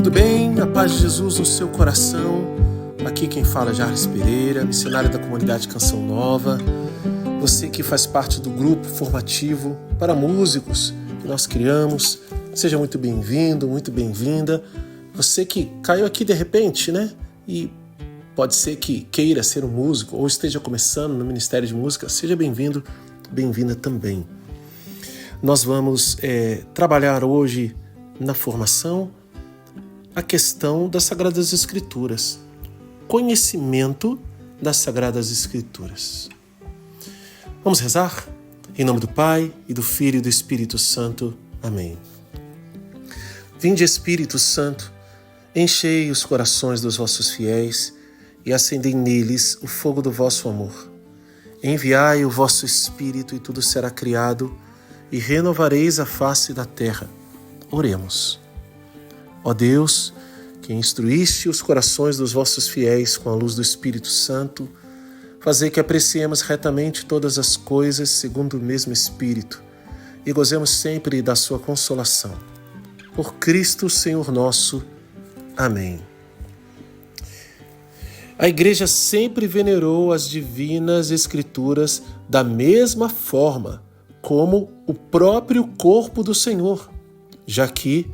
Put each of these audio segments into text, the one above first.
tudo bem? A paz de Jesus no seu coração. Aqui quem fala é Jarles Pereira, missionário da comunidade Canção Nova. Você que faz parte do grupo formativo para músicos que nós criamos, seja muito bem-vindo, muito bem-vinda. Você que caiu aqui de repente, né? E pode ser que queira ser um músico ou esteja começando no Ministério de Música, seja bem-vindo, bem-vinda também. Nós vamos trabalhar hoje na formação a questão das Sagradas Escrituras, conhecimento das Sagradas Escrituras. Vamos rezar? Em nome do Pai, e do Filho e do Espírito Santo. Amém. Vinde, Espírito Santo, enchei os corações dos vossos fiéis e acendei neles o fogo do vosso amor. Enviai o vosso Espírito e tudo será criado e renovareis a face da terra. Oremos. Ó Deus, que instruíste os corações dos vossos fiéis com a luz do Espírito Santo, fazei que apreciemos retamente todas as coisas segundo o mesmo Espírito e gozemos sempre da sua consolação. Por Cristo, Senhor nosso. Amém. A Igreja sempre venerou as divinas Escrituras da mesma forma como o próprio corpo do Senhor, já que,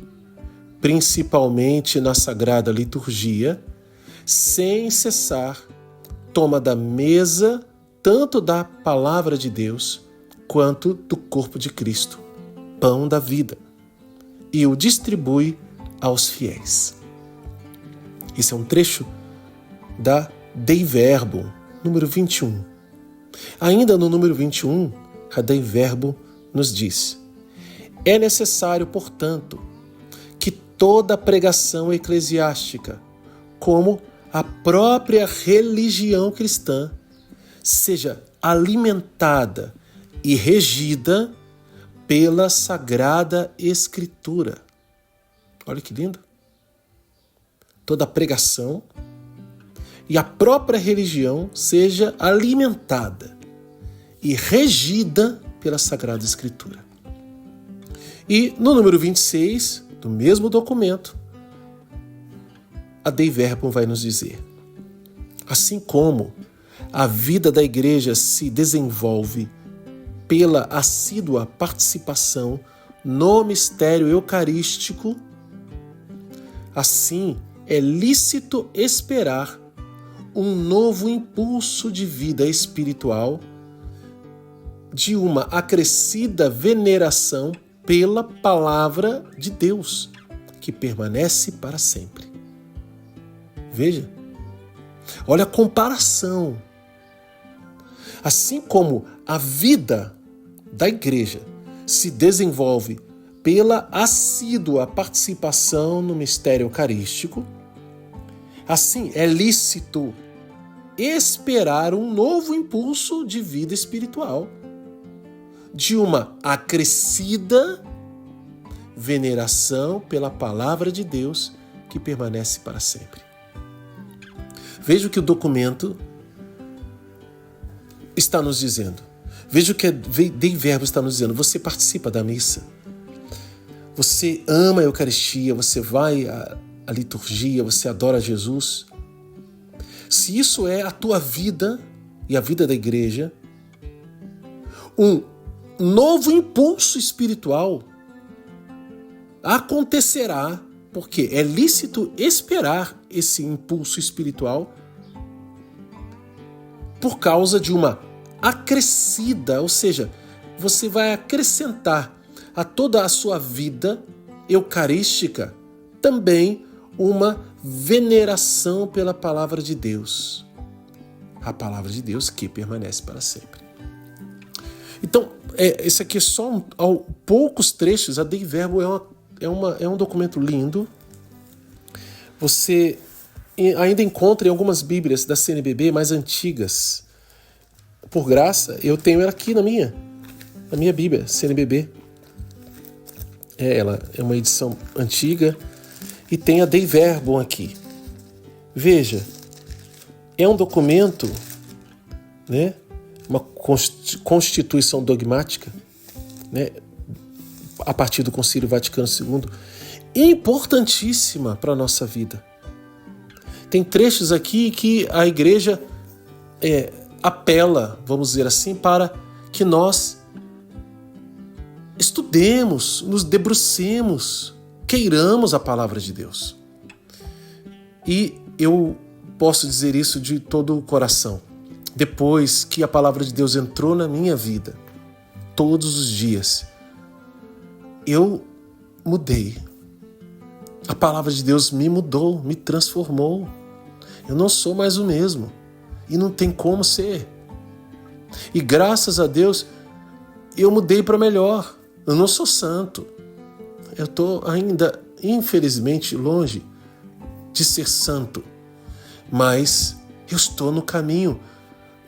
principalmente na Sagrada Liturgia, sem cessar, toma da mesa tanto da Palavra de Deus quanto do corpo de Cristo, pão da vida, e o distribui aos fiéis. Esse é um trecho da Dei Verbum, número 21. Ainda no número 21, a Dei Verbum nos diz: é necessário, portanto, que toda pregação eclesiástica, como a própria religião cristã, seja alimentada e regida pela Sagrada Escritura. Olha que lindo! Toda pregação e a própria religião seja alimentada e regida pela Sagrada Escritura. E no número 26, do mesmo documento, a Dei Verbum vai nos dizer: assim como a vida da Igreja se desenvolve pela assídua participação no mistério eucarístico, assim é lícito esperar um novo impulso de vida espiritual, de uma acrescida veneração pela Palavra de Deus, que permanece para sempre. Veja, olha a comparação. Assim como a vida da Igreja se desenvolve pela assídua participação no mistério eucarístico, assim é lícito esperar um novo impulso de vida espiritual, de uma acrescida veneração pela Palavra de Deus que permanece para sempre. Veja o que o documento está nos dizendo. Veja o que a Dei Verbum está nos dizendo. Você participa da missa. Você ama a Eucaristia, você vai à liturgia, você adora Jesus. Se isso é a tua vida e a vida da Igreja, um novo impulso espiritual acontecerá, porque é lícito esperar esse impulso espiritual por causa de uma acrescida, ou seja, você vai acrescentar a toda a sua vida eucarística também uma veneração pela Palavra de Deus. A Palavra de Deus que permanece para sempre. Então, esse aqui é só poucos trechos. A Dei Verbum é um documento lindo. Você ainda encontra em algumas bíblias da CNBB mais antigas. Por graça, eu tenho ela aqui na minha Bíblia, CNBB. Ela é uma edição antiga e tem a Dei Verbum aqui. Veja, é um documento, né? Uma constituição dogmática, né? A partir do Concílio Vaticano II, importantíssima para a nossa vida. Tem trechos aqui que a igreja apela, vamos dizer assim, para que nós estudemos, nos debrucemos, queiramos a palavra de Deus. E eu posso dizer isso de todo o coração. Depois que a palavra de Deus entrou na minha vida, todos os dias, eu mudei. A palavra de Deus me mudou, me transformou. Eu não sou mais o mesmo. E não tem como ser. E graças a Deus, eu mudei para melhor. Eu não sou santo. Eu estou ainda, infelizmente, longe de ser santo. Mas eu estou no caminho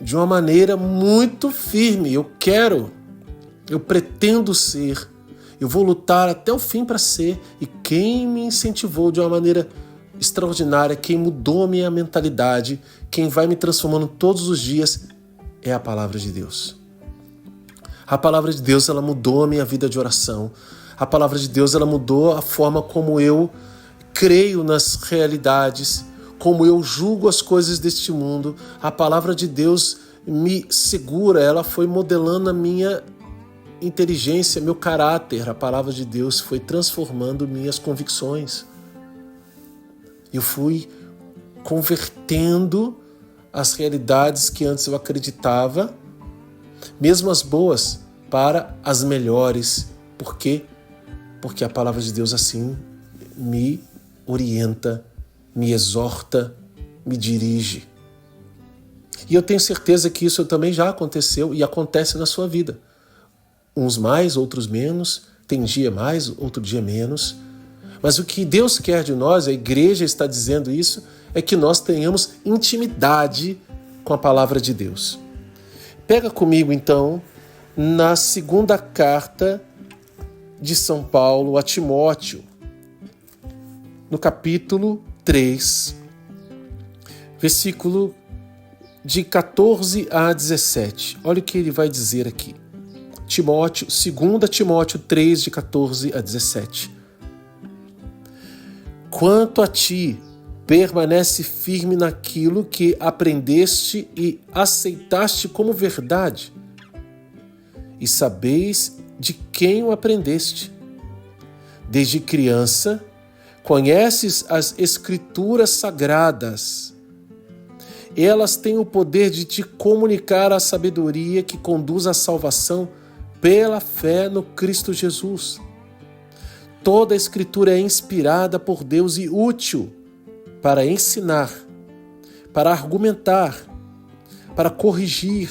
de uma maneira muito firme. Eu pretendo ser. Eu vou lutar até o fim para ser. E quem me incentivou de uma maneira extraordinária, quem mudou a minha mentalidade, quem vai me transformando todos os dias, é a palavra de Deus. A palavra de Deus, ela mudou a minha vida de oração. A palavra de Deus, ela mudou a forma como eu creio nas realidades, como eu julgo as coisas deste mundo. A palavra de Deus me segura, ela foi modelando a minha inteligência, meu caráter. A palavra de Deus foi transformando minhas convicções. Eu fui convertendo as realidades que antes eu acreditava, mesmo as boas, para as melhores. Por quê? Porque a palavra de Deus assim me orienta, me exorta, me dirige. E eu tenho certeza que isso também já aconteceu e acontece na sua vida. Uns mais, outros menos, tem dia mais, outro dia menos. Mas o que Deus quer de nós, a igreja está dizendo isso, é que nós tenhamos intimidade com a palavra de Deus. Pega comigo então na segunda carta de São Paulo a Timóteo, no capítulo 3, versículo de 14 a 17. Olha o que ele vai dizer aqui. 2 Timóteo 3, de 14 a 17. Quanto a ti, permanece firme naquilo que aprendeste e aceitaste como verdade, e sabeis de quem o aprendeste. Desde criança, conheces as Escrituras sagradas. Elas têm o poder de te comunicar a sabedoria que conduz à salvação pela fé no Cristo Jesus. Toda a Escritura é inspirada por Deus e útil para ensinar, para argumentar, para corrigir,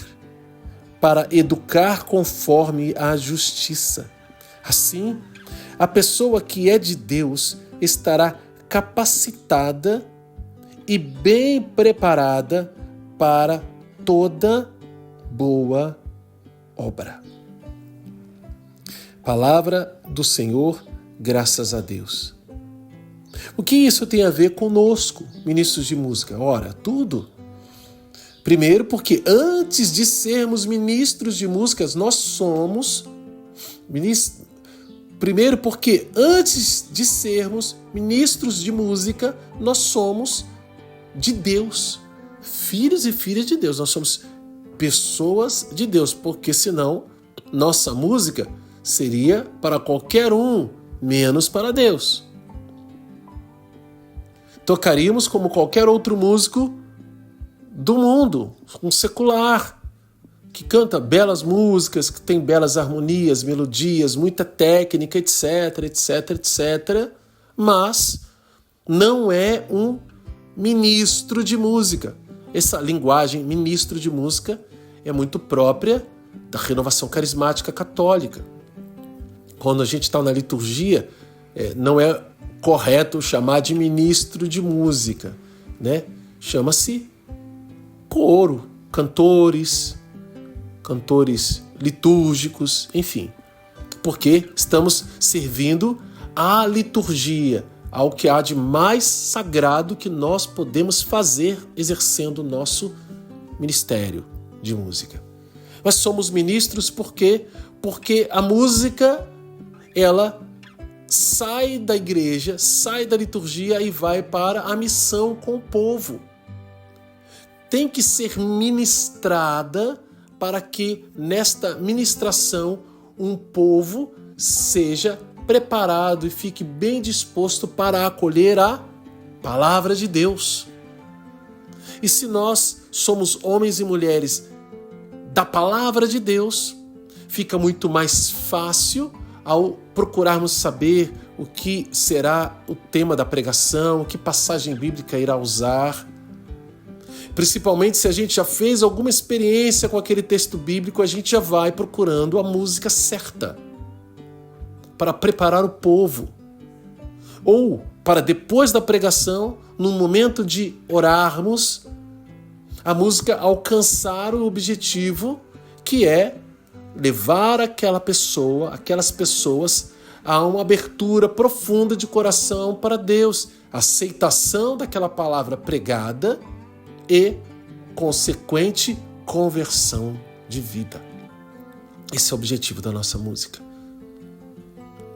para educar conforme a justiça. Assim, a pessoa que é de Deus estará capacitada e bem preparada para toda boa obra. Palavra do Senhor, graças a Deus. O que isso tem a ver conosco, ministros de música? Ora, tudo. Primeiro, porque antes de sermos ministros de músicas, nós somos ministros. Primeiro, porque antes de sermos ministros de música, nós somos de Deus, filhos e filhas de Deus. Nós somos pessoas de Deus, porque senão nossa música seria para qualquer um, menos para Deus. Tocaríamos como qualquer outro músico do mundo, um secular, que canta belas músicas, que tem belas harmonias, melodias, muita técnica, etc, etc, etc, mas não é um ministro de música. Essa linguagem ministro de música é muito própria da renovação carismática católica. Quando a gente está na liturgia, não é correto chamar de ministro de música, né? Chama-se coro, cantores litúrgicos, enfim, porque estamos servindo à liturgia, ao que há de mais sagrado que nós podemos fazer exercendo o nosso ministério de música. Nós somos ministros porque a música, ela sai da igreja, sai da liturgia e vai para a missão com o povo. Tem que ser ministrada para que nesta ministração um povo seja preparado e fique bem disposto para acolher a palavra de Deus. E se nós somos homens e mulheres da palavra de Deus, fica muito mais fácil ao procurarmos saber o que será o tema da pregação, que passagem bíblica irá usar. Principalmente se a gente já fez alguma experiência com aquele texto bíblico, a gente já vai procurando a música certa para preparar o povo. Ou para depois da pregação, no momento de orarmos, a música alcançar o objetivo que é levar aquelas pessoas a uma abertura profunda de coração para Deus, aceitação daquela palavra pregada e consequente conversão de vida. Esse é o objetivo da nossa música.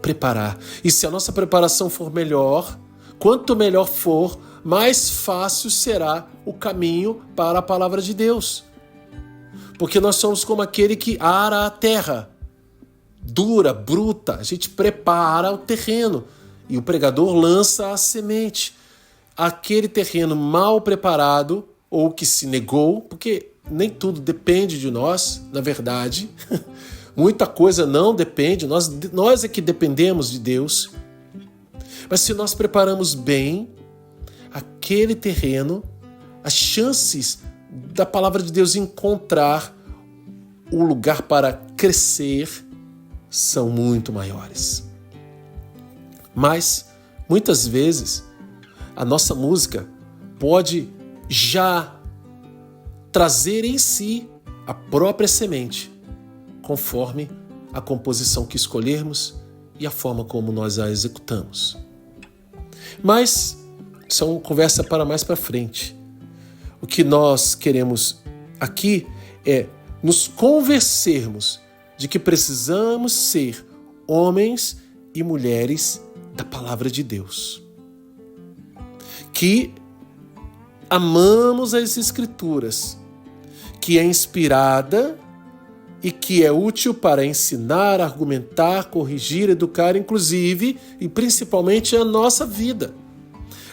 Preparar. E se a nossa preparação for melhor, quanto melhor for, mais fácil será o caminho para a palavra de Deus. Porque nós somos como aquele que ara a terra, dura, bruta. A gente prepara o terreno e o pregador lança a semente. Aquele terreno mal preparado ou que se negou, porque nem tudo depende de nós, na verdade. Muita coisa não depende, nós é que dependemos de Deus. Mas se nós preparamos bem aquele terreno, as chances da palavra de Deus encontrar o lugar para crescer são muito maiores. Mas, muitas vezes, a nossa música pode já trazer em si a própria semente, conforme a composição que escolhermos e a forma como nós a executamos. Mas isso é uma conversa para mais para frente. O que nós queremos aqui é nos convencermos de que precisamos ser homens e mulheres da palavra de Deus. Que amamos as Escrituras, que é inspirada e que é útil para ensinar, argumentar, corrigir, educar, inclusive e principalmente a nossa vida.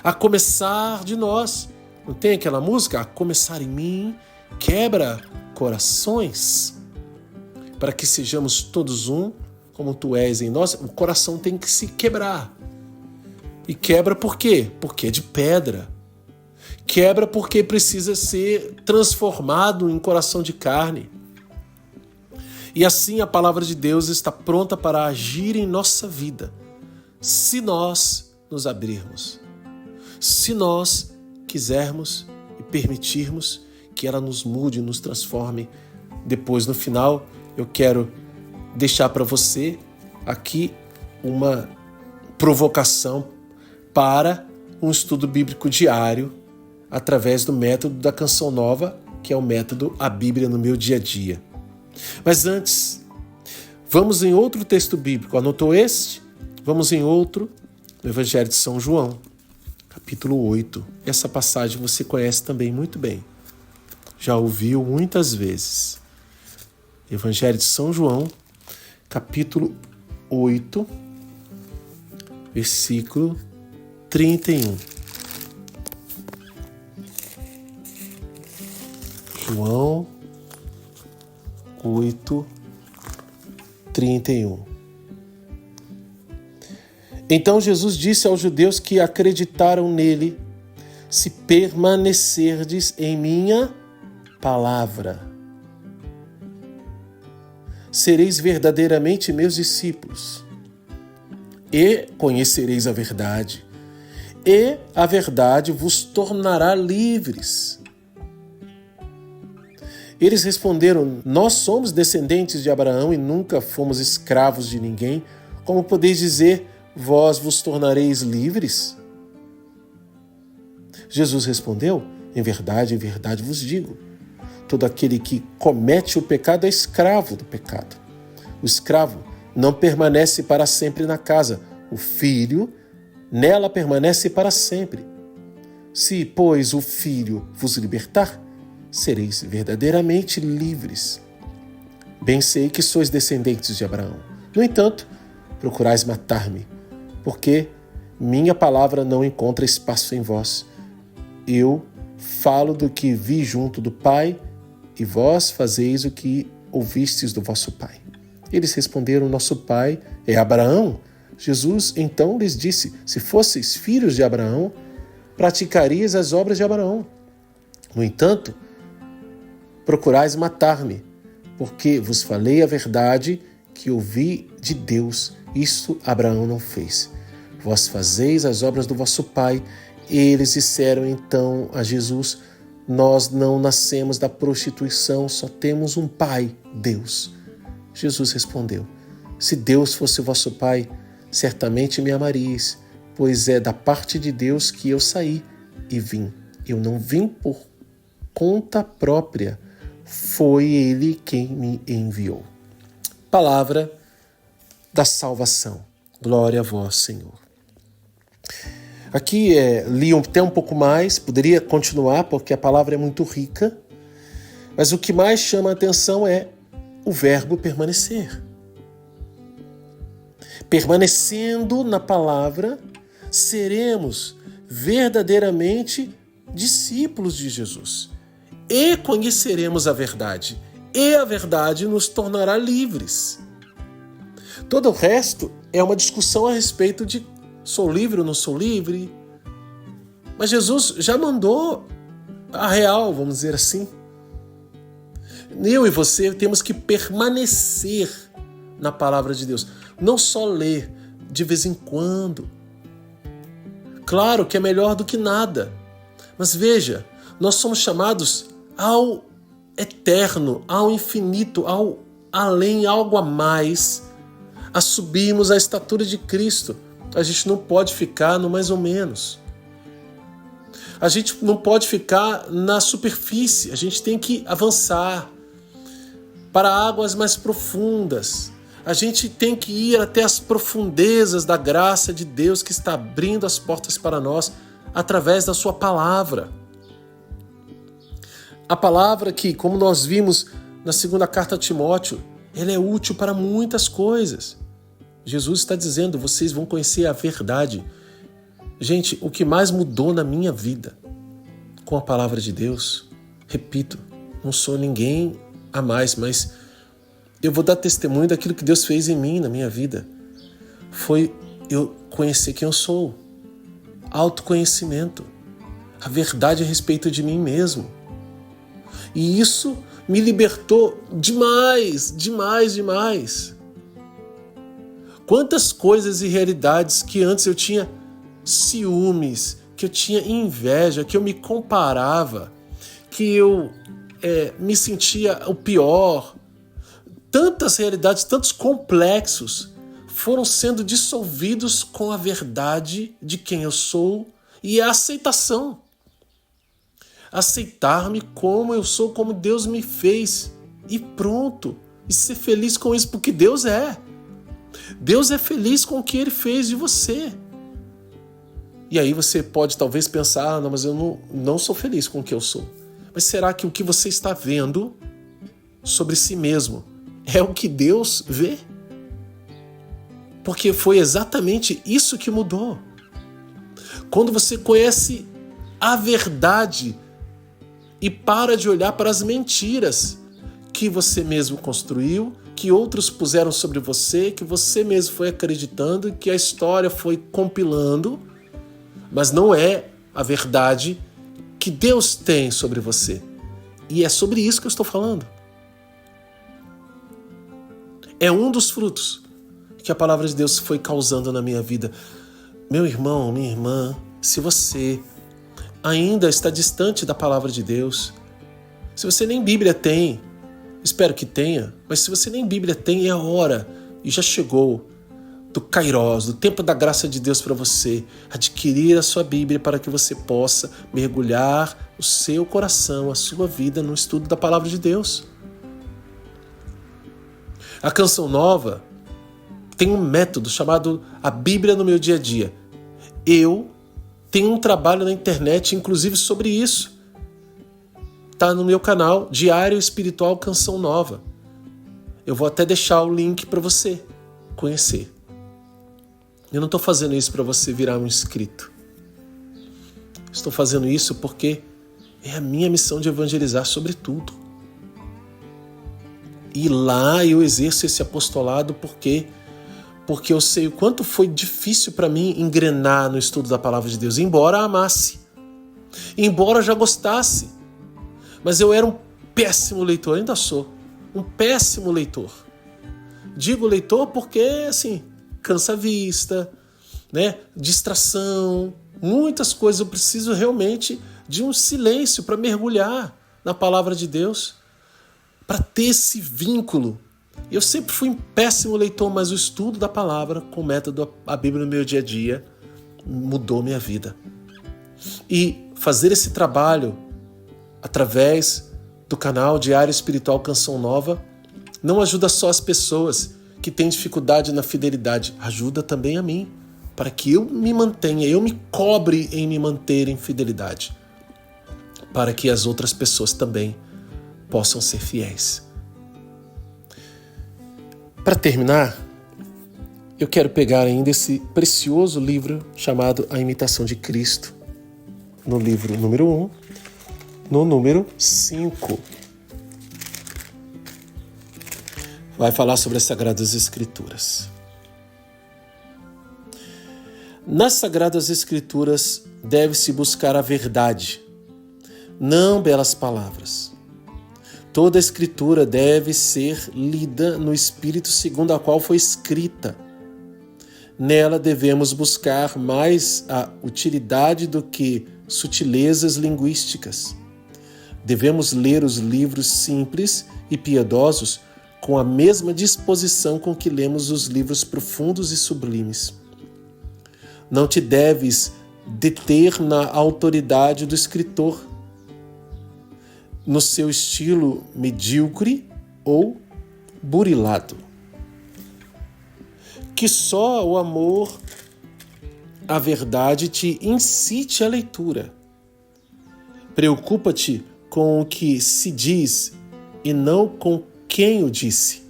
A começar de nós. Não tem aquela música? A começar em mim, quebra corações, para que sejamos todos um, como tu és em nós. O coração tem que se quebrar. E quebra por quê? Porque é de pedra. Quebra porque precisa ser transformado em coração de carne. E assim a palavra de Deus está pronta para agir em nossa vida, se nós nos abrirmos, se nós quisermos e permitirmos que ela nos mude, nos transforme. Depois, no final, eu quero deixar para você aqui uma provocação para um estudo bíblico diário através do método da Canção Nova, que é o método A Bíblia no Meu Dia a Dia. Mas antes, vamos em outro texto bíblico. Anotou este? Vamos em outro, no Evangelho de São João, capítulo 8. Essa passagem você conhece também muito bem. Já ouviu muitas vezes. Evangelho de São João, capítulo 8, versículo 31. João 8, 31. Então Jesus disse aos judeus que acreditaram nele: se permanecerdes em minha palavra, sereis verdadeiramente meus discípulos, e conhecereis a verdade, e a verdade vos tornará livres. Eles responderam: nós somos descendentes de Abraão e nunca fomos escravos de ninguém. Como podeis dizer, vós vos tornareis livres? Jesus respondeu: em verdade vos digo, todo aquele que comete o pecado é escravo do pecado. O escravo não permanece para sempre na casa, O Filho nela permanece para sempre. Se, pois, o Filho vos libertar, sereis verdadeiramente livres. Bem sei que sois descendentes de Abraão. No entanto, procurais matar-me, porque minha palavra não encontra espaço em vós. Eu falo do que vi junto do Pai, e vós fazeis o que ouvistes do vosso pai. Eles responderam: nosso pai é Abraão. Jesus então lhes disse: se fosseis filhos de Abraão, praticarias as obras de Abraão. No entanto, procurais matar-me, porque vos falei a verdade que ouvi de Deus. Isto Abraão não fez. Vós fazeis as obras do vosso pai. Eles disseram então a Jesus: nós não nascemos da prostituição, só temos um pai, Deus. Jesus respondeu: se Deus fosse vosso pai, certamente me amaríeis, pois é da parte de Deus que eu saí e vim. Eu não vim por conta própria, foi Ele quem me enviou. Palavra da salvação. Glória a vós, Senhor. Aqui li até um pouco mais, poderia continuar porque a palavra é muito rica, mas o que mais chama a atenção é o verbo permanecer. Permanecendo na palavra, seremos verdadeiramente discípulos de Jesus e conheceremos a verdade, e a verdade nos tornará livres. Todo o resto é uma discussão a respeito de sou livre ou não sou livre? Mas Jesus já mandou a real, vamos dizer assim. Eu e você temos que permanecer na palavra de Deus. Não só ler de vez em quando. Claro que é melhor do que nada. Mas veja, nós somos chamados ao eterno, ao infinito, ao além, algo a mais, a subirmos à estatura de Cristo. A gente não pode ficar no mais ou menos. A gente não pode ficar na superfície. A gente tem que avançar para águas mais profundas. A gente tem que ir até as profundezas da graça de Deus que está abrindo as portas para nós através da sua palavra. A palavra que, como nós vimos na segunda carta a Timóteo, ela é útil para muitas coisas. Jesus está dizendo, vocês vão conhecer a verdade. Gente, o que mais mudou na minha vida com a palavra de Deus, repito, não sou ninguém a mais, mas eu vou dar testemunho daquilo que Deus fez em mim, na minha vida. Foi eu conhecer quem eu sou. Autoconhecimento. A verdade a respeito de mim mesmo. E isso me libertou demais, demais, demais. Quantas coisas e realidades que antes eu tinha ciúmes, que eu tinha inveja, que eu me comparava, que eu me sentia o pior. Tantas realidades, tantos complexos foram sendo dissolvidos com a verdade de quem eu sou e a aceitação. Aceitar-me como eu sou, como Deus me fez e pronto. E ser feliz com isso, porque Deus é. Deus é feliz com o que Ele fez de você. E aí você pode talvez pensar, não, mas eu não sou feliz com o que eu sou. Mas será que o que você está vendo sobre si mesmo é o que Deus vê? Porque foi exatamente isso que mudou. Quando você conhece a verdade e para de olhar para as mentiras que você mesmo construiu, que outros puseram sobre você, que você mesmo foi acreditando, que a história foi compilando, mas não é a verdade que Deus tem sobre você. E é sobre isso que eu estou falando. É um dos frutos que a palavra de Deus foi causando na minha vida. Meu irmão, minha irmã, se você ainda está distante da palavra de Deus, se você nem Bíblia tem, espero que tenha, mas se você nem Bíblia tem, é a hora, e já chegou, do Kairos, do tempo da graça de Deus para você, adquirir a sua Bíblia para que você possa mergulhar o seu coração, a sua vida no estudo da palavra de Deus. A Canção Nova tem um método chamado A Bíblia no Meu Dia a Dia. Eu tenho um trabalho na internet, inclusive sobre isso. Está no meu canal, Diário Espiritual Canção Nova. Eu vou até deixar o link para você conhecer. Eu não estou fazendo isso para você virar um inscrito. Estou fazendo isso porque é a minha missão de evangelizar sobre tudo. E lá eu exerço esse apostolado porque eu sei o quanto foi difícil para mim engrenar no estudo da palavra de Deus, embora amasse, embora já gostasse. Mas eu era um péssimo leitor, ainda sou um péssimo leitor. Digo leitor porque, assim, cansa a vista, né? Distração, muitas coisas. Eu preciso realmente de um silêncio para mergulhar na palavra de Deus, para ter esse vínculo. Eu sempre fui um péssimo leitor, mas o estudo da palavra com o método A Bíblia no Meu Dia a Dia mudou minha vida. E fazer esse trabalho através do canal Diário Espiritual Canção Nova não ajuda só as pessoas que têm dificuldade na fidelidade, ajuda também a mim, para que eu me mantenha, eu me cobre em me manter em fidelidade, para que as outras pessoas também possam ser fiéis. Para terminar, eu quero pegar ainda esse precioso livro chamado A Imitação de Cristo, no livro número 1, no número 5. Vai falar sobre as Sagradas Escrituras. Nas Sagradas Escrituras deve-se buscar a verdade, não belas palavras. Toda a Escritura deve ser lida no espírito segundo a qual foi escrita. Nela devemos buscar mais a utilidade do que sutilezas linguísticas. Devemos ler os livros simples e piedosos com a mesma disposição com que lemos os livros profundos e sublimes. Não te deves deter na autoridade do escritor, no seu estilo medíocre ou burilado. Que só o amor à verdade te incite à leitura. Preocupa-te com o que se diz e não com quem o disse.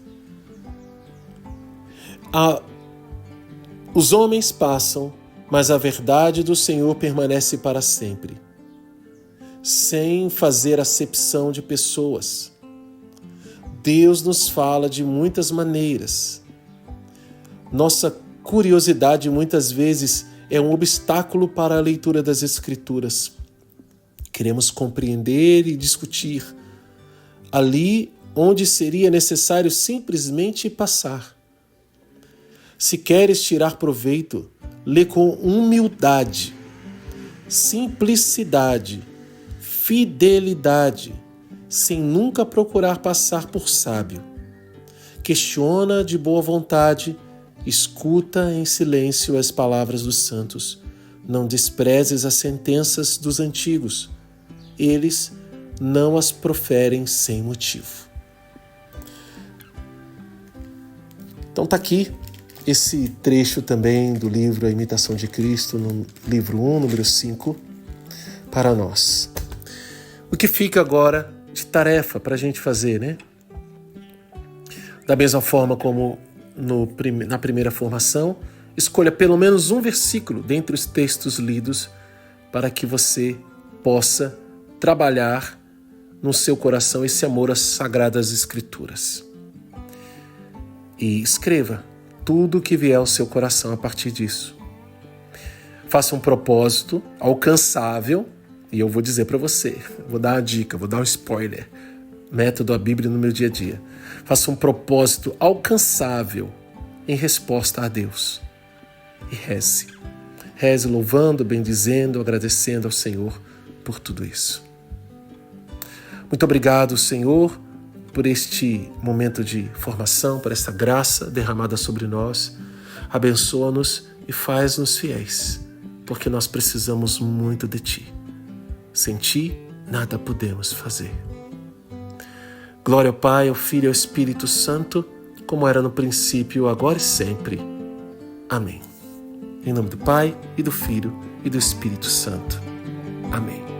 Os homens passam, mas a verdade do Senhor permanece para sempre, sem fazer acepção de pessoas. Deus nos fala de muitas maneiras. Nossa curiosidade muitas vezes é um obstáculo para a leitura das Escrituras. Queremos compreender e discutir ali onde seria necessário simplesmente passar. Se queres tirar proveito, lê com humildade, simplicidade, fidelidade, sem nunca procurar passar por sábio. Questiona de boa vontade, escuta em silêncio as palavras dos santos. Não desprezes as sentenças dos antigos. Eles não as proferem sem motivo. Então está aqui esse trecho também do livro A Imitação de Cristo, no livro 1, número 5, para nós. O que fica agora de tarefa para a gente fazer, né? Da mesma forma como na primeira formação, escolha pelo menos um versículo dentre os textos lidos para que você possa trabalhar no seu coração esse amor às Sagradas Escrituras. E escreva tudo o que vier ao seu coração a partir disso. Faça um propósito alcançável, e eu vou dizer para você, vou dar uma dica, vou dar um spoiler, método A Bíblia no Meu Dia a Dia. Faça um propósito alcançável em resposta a Deus. E reze. Reze louvando, bendizendo, agradecendo ao Senhor por tudo isso. Muito obrigado, Senhor, por este momento de formação, por esta graça derramada sobre nós. Abençoa-nos e faz-nos fiéis, porque nós precisamos muito de Ti. Sem Ti, nada podemos fazer. Glória ao Pai, ao Filho e ao Espírito Santo, como era no princípio, agora e sempre. Amém. Em nome do Pai, e do Filho, e do Espírito Santo. Amém.